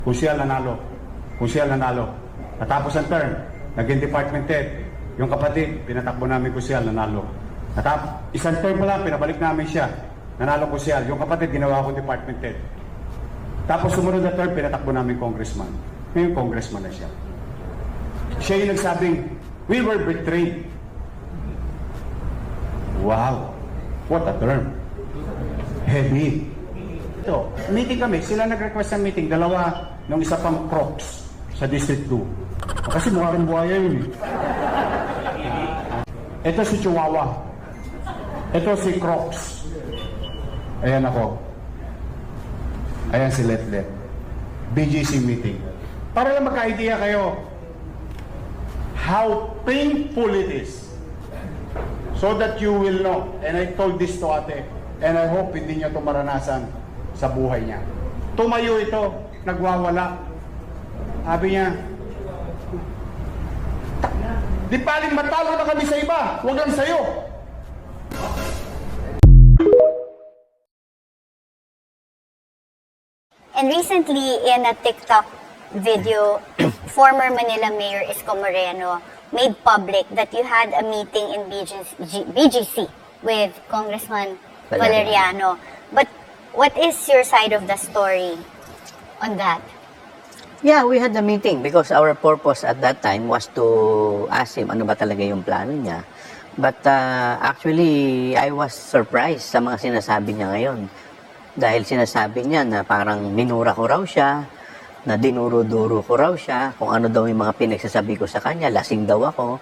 Kung siya nanalo. Kung siya nanalo. Natapos ang term, naging department head. Yung kapatid, pinatakbo namin kung siya nanalo. Isang term mo lang, pinabalik namin siya. Nanalo ko siya. Yung kapatid, ginawa ko department head. Tapos sumunod na term, pinatakbo namin congressman. Ngayon, congressman na siya. Siya yung nagsabing, we were betrayed. Wow, what a term. Heavy. Ito, meeting kami, sila nag-request ng meeting, dalawa ng isa pang Crocs sa District 2. Kasi mukha rin buhaya yun eh. Ito si Chihuahua. Ito si Crocs. Ayan ako. Ayan si Letlet. BGC meeting. Para lang magka-idea kayo how painful it is. So that you will know. And I told this to ate. And I hope hindi niya ito maranasan sa buhay niya. Tumayo ito. Nagwawala. Sabi niya, di paling matalo na kami sa iba. Huwag lang sa'yo. And recently, in a TikTok video, former Manila Mayor Isko Moreno made public that you had a meeting in BGC with Congressman Valeriano. But what is your side of the story on that? Yeah, we had a meeting because our purpose at that time was to ask him ano ba talaga yung plano niya. But actually, I was surprised sa mga sinasabi niya ngayon. Dahil sinasabi niya na parang minura ko raw siya, na dinuro-duro ko raw siya, kung ano daw yung mga pinagsasabi ko sa kanya, lasing daw ako.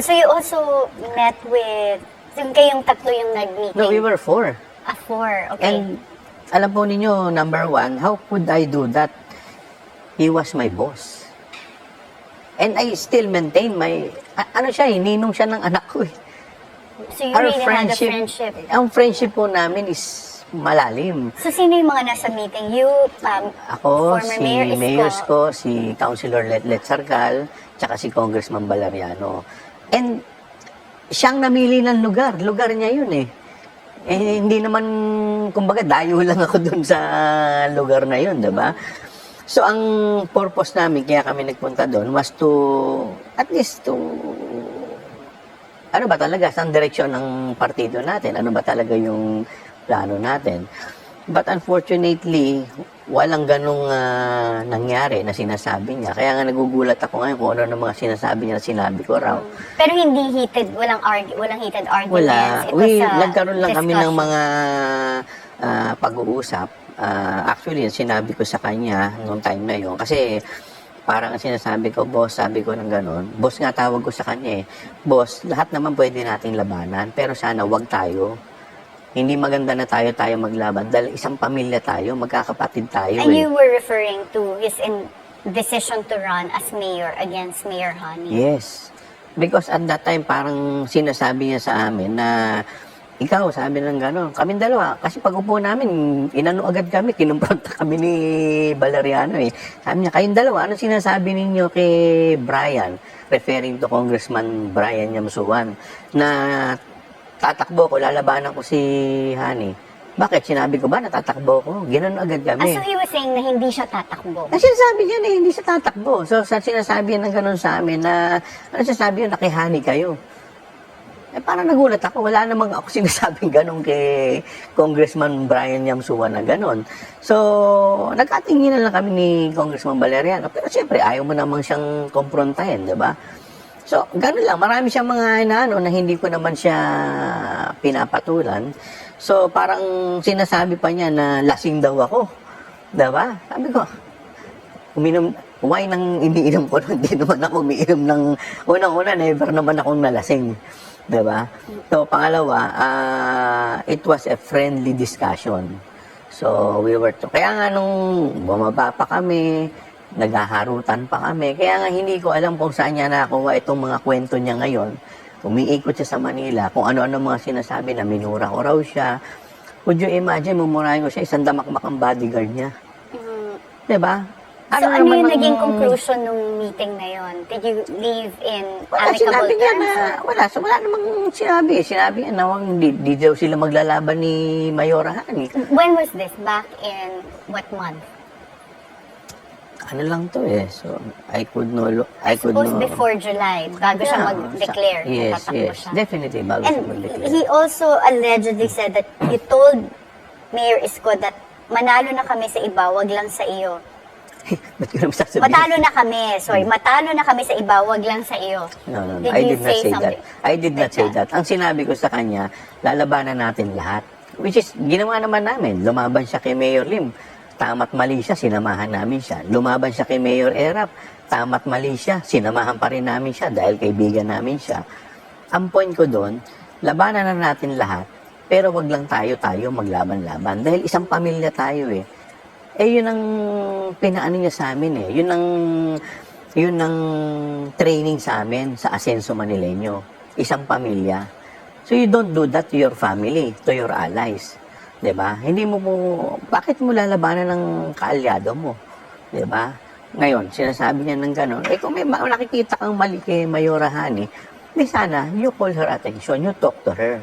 So you also met with, yung kayong tatlo yung nag-meeting? No, we were 4. 4, okay. And alam po ninyo, number 1, how could I do that? He was my boss. And I still maintain my, ano siya, ninong siya ng anak ko eh. So you really had a friendship? Ang friendship po namin is malalim. So sino yung mga nasa meeting? You, ako, former si Mayor Isko, si Councilor Letlet Sarcal, tsaka si Congressman Valeriano. And siyang namili ng lugar. Lugar niya yun eh. Eh, hindi naman, kumbaga, dayo lang ako dun sa lugar na yun, diba? So, ang purpose namin, kaya kami nagpunta doon, was to, at least to, ano ba talaga, saan direksyon ng partido natin? Ano ba talaga yung plano natin? But unfortunately, walang ganong nangyari na sinasabi niya. Kaya nga nagugulat ako ngayon kung ano ng mga sinasabi niya na sinabi ko raw. Pero hindi heated, walang heated arguments. Wala. Nagkaroon lang kami ng mga pag-uusap. Actually, sinabi ko sa kanya noong time na yun. Kasi parang sinasabi ko, boss, sabi ko ng ganon. Boss nga tawag ko sa kanya eh. Boss, lahat naman pwede nating labanan. Pero sana wag tayo. Hindi maganda na tayo maglaban dahil isang pamilya tayo, magkakapatid tayo. And you were referring to his decision to run as mayor against Mayor Honey. Yes. Because at that time, parang sinasabi niya sa amin na ikaw, sabi ng gano'n, kaming dalawa. Kasi pag upo namin, inano agad kami, kinumpronta kami ni Valeriano eh. Sabi niya, kayong dalawa, ano sinasabi ninyo kay Brian? Referring to Congressman Brian Yamsuan, na tatakbo ko, lalabanan ko si Honey. Bakit? Sinabi ko ba na tatakbo ko? Ginanon agad kami. So he was saying na hindi siya tatakbo? Ang sinasabi niya na hindi siya tatakbo. So sinasabi niya ng gano'n sa amin na, ano sinasabi niya na kay Honey kayo? Eh parang nagulat ako. Wala namang ako sinasabing gano'n kay Congressman Brian Yamsuan na gano'n. So, nagkatinginan lang kami ni Congressman Valeriano. Pero siyempre, ayaw mo namang siyang komprontahin, di ba? So, gano'n lang. Marami siyang mga inaano na hindi ko naman siya pinapatulan. So, parang sinasabi pa niya na lasing daw ako. Diba? Sabi ko, why nang iniinom ko? Hindi naman ako umiinom ng, unang-una, never naman akong nalasing. Diba? So, pangalawa, it was a friendly discussion. So, kaya nga nung bumaba pa kami, naghaharutan pa kami. Kaya nga hindi ko alam kung saan niya nakuha itong mga kwento niya ngayon. Umiikot siya sa Manila, kung ano-ano mga sinasabi na minura ko raw siya. Would you imagine, mumurahin ko siya, isang damakmak ang bodyguard niya. Diba? So ano yung naging conclusion nung meeting na yon? Did you leave in amicable terms? Wala. So wala namang sinabi. Sinabi niya na hindi daw sila maglalaban ni Mayora Honey. When was this? Back in what month? ano lang to eh. So, I could Suppose know. before July, bago siya Yeah, mag-declare. Yes, tatakbo yes. siya. Definitely, bago And siya mag-declare. he also allegedly said that you told Mayor Isko that manalo na kami sa iba, wag lang sa iyo. Ba't ko naman sasabihin? Matalo na kami, sorry, matalo na kami sa iba, wag lang sa iyo. No. Did I you did not say that. something I did not like say that. Ang sinabi ko sa kanya, lalabanan natin lahat. Which is, ginawa naman namin. Lumaban siya kay Mayor Lim. Tama't mali siya, sinamahan namin siya. Lumaban siya kay Mayor Erap. Tama't mali siya, sinamahan pa rin namin siya dahil kaibigan namin siya. Ang point ko doon, labanan na natin lahat, pero wag lang tayo maglaban-laban. Dahil isang pamilya tayo eh. Yun ang pinaano niya sa amin eh. Yun ang training sa amin sa Asenso Manileño. Isang pamilya. So you don't do that to your family, to your allies. 'Di ba? Hindi mo bakit mo lalabanan ng kaalyado mo? 'Di ba? Ngayon, sinasabi niya ng gano'n, kung may nakikita kang mali kay Mayora Hani, di sana, you call her attention, you talk to her.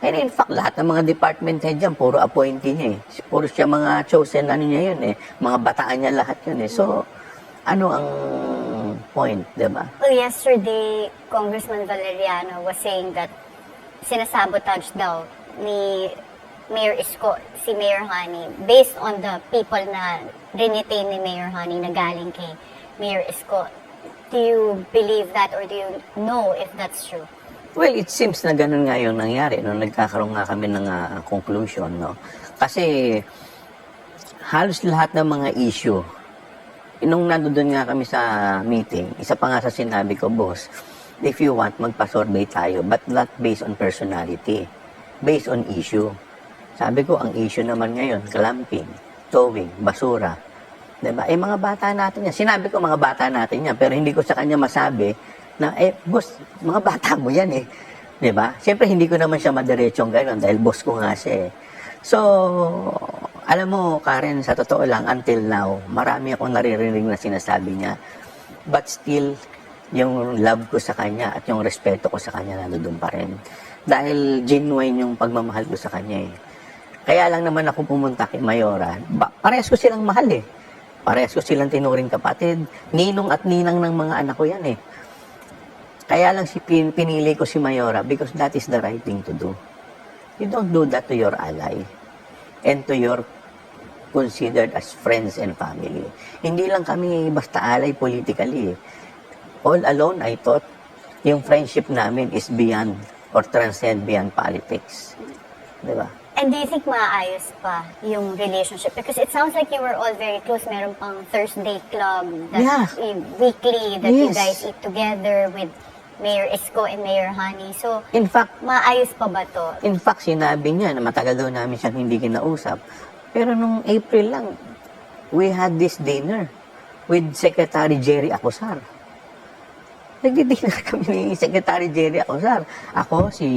And in fact, lahat ng mga department head dyan, puro appointee niya eh. Puro siya mga chosen, niya yun eh. Mga bataan niya lahat yun eh. So, ano ang point, di ba? Well, yesterday, Congressman Valeriano was saying that sinasabotage daw ni Mayor Isko, si Mayor Hani, based on the people na rinitain ni Mayor Hani na galing kay Mayor Isko. Do you believe that or do you know if that's true? Well, it seems na ganun nga yung nangyari nung nagkakaroon nga kami ng conclusion, no? Kasi halos lahat ng mga issue, nung nandoon nga kami sa meeting, isa pa nga sa sinabi ko, boss, if you want, magpa-survey tayo, but not based on personality, based on issue. Sabi ko, ang issue naman ngayon, clamping, towing, basura. Diba? Mga bata natin yan. Sinabi ko, mga bata natin yan, pero hindi ko sa kanya masabi na, boss, mga bata mo yan eh. Diba? Siyempre, hindi ko naman siya madiretsyong gano'n dahil boss ko nga siya eh. So, alam mo, Karen, sa totoo lang, until now, marami akong naririnig na sinasabi niya. But still, yung love ko sa kanya at yung respeto ko sa kanya nandoon pa rin. Dahil genuine yung pagmamahal ko sa kanya eh. Kaya lang naman ako pumunta kay Mayora. Parehas ko silang mahal eh. Parehas ko silang tinuring kapatid. Ninong at ninang ng mga anak ko yan eh. Kaya lang pinili ko si Mayora because that is the right thing to do. You don't do that to your ally and to your considered as friends and family. Hindi lang kami basta ally politically. All alone, I thought, yung friendship namin is beyond or transcend beyond politics. Diba? And do you think maayos pa yung relationship? Because it sounds like you were all very close. Meron pang Thursday club that weekly that you guys eat together with Mayor Isko and Mayor Hani. So, in fact, maayos pa ba to? In fact, sinabi niya na matagal daw namin siyang hindi kinausap. Pero nung April lang, we had this dinner with Secretary Jerry Acosar. Nagdi-dinner kami ni Secretary Jerry Acosar. Ako, si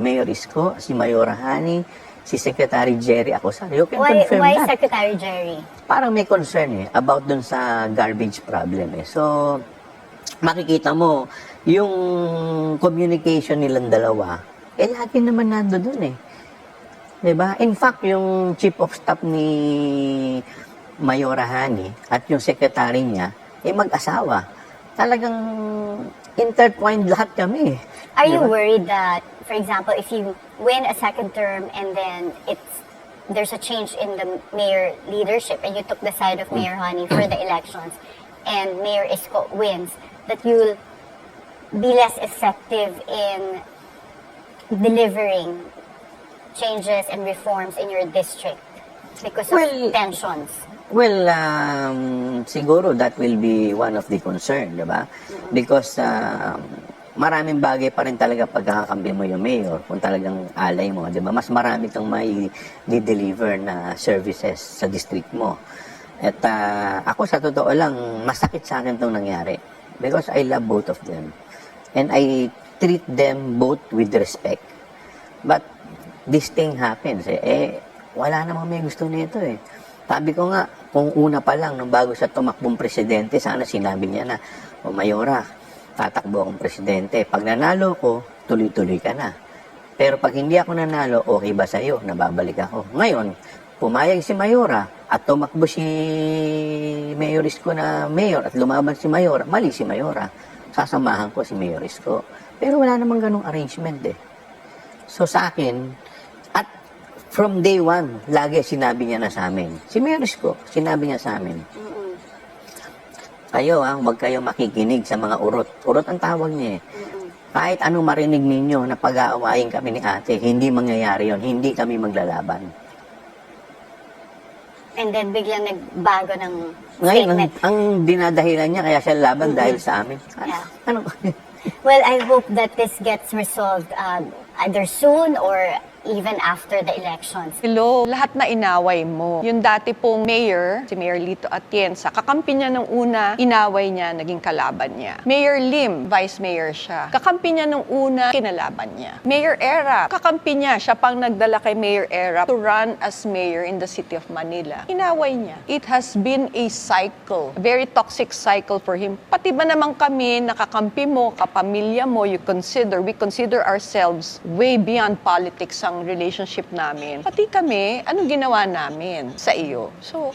Mayor Isko, si Mayora Hani, si Secretary Jerry Acosar. You can confirm why that. Secretary Jerry? Parang may concern about dun sa garbage problem eh. So, makikita mo, yung communication nilang dalawa, lagi naman nando dun eh. Diba? In fact, yung chief of staff ni Mayora Hani at yung secretary niya, mag-asawa. Talagang intertwined lahat kami. Are you worried that, for example, if you win a second term and then there's a change in the mayor leadership and you took the side of Mayor Hani for the elections and Mayor Isko wins, that you'll be less effective in delivering changes and reforms in your district because of tensions? Well, siguro that will be one of the concern, di ba? Because maraming bagay pa rin talaga pagkakakambi mo yung mayor, kung talagang alay mo, di ba? Mas marami kang may di-deliver na services sa district mo. At ako sa totoo lang, masakit sa akin itong nangyari. Because I love both of them. And I treat them both with respect. But this thing happens wala namang may gusto nito eh. Sabi ko nga, kung una pa lang, nung bago siya tumakbong presidente, sana sinabi niya na, Mayora, tatakbo akong presidente. Pag nanalo ko, tuloy-tuloy ka na. Pero pag hindi ako nanalo, okay ba sa'yo? Nababalik ako. Ngayon, pumayag si Mayora at tumakbo si Mayor Isko na mayor at lumaban si Mayora, mali si Mayora. Sasamahan ko si Mayor Isko. Pero wala namang ganong arrangement eh. So sa akin, at from day one, lagi sinabi niya na sa amin. Si Mayor Isko, sinabi niya sa amin. Kayo huwag kayo makikinig sa mga urot. Urot ang tawag niya eh. Kahit ano marinig ninyo na pag-aawayin kami ni ate, hindi mangyayari yon, hindi kami maglalaban. And then biglang nagbago ng Ngayon, statement. ang dinadahilan niya kaya siya laban dahil sa amin. Yeah. Ano? Well, I hope that this gets resolved either soon or even after the elections. Hello, lahat na inaway mo. Yung dati pong mayor, si Mayor Lito Atienza, kakampi niya nung una, inaway niya, naging kalaban niya. Mayor Lim, vice mayor siya. Kakampi niya nung una, kinalaban niya. Mayor Era, kakampi niya, siya pang nagdala kay Mayor Era to run as mayor in the city of Manila. Inaway niya. It has been a cycle, a very toxic cycle for him. Pati ba naman kami, nakakampi mo, kapamilya mo, we consider ourselves way beyond politics ang relationship namin. Pati kami, anong ginawa namin sa iyo? So,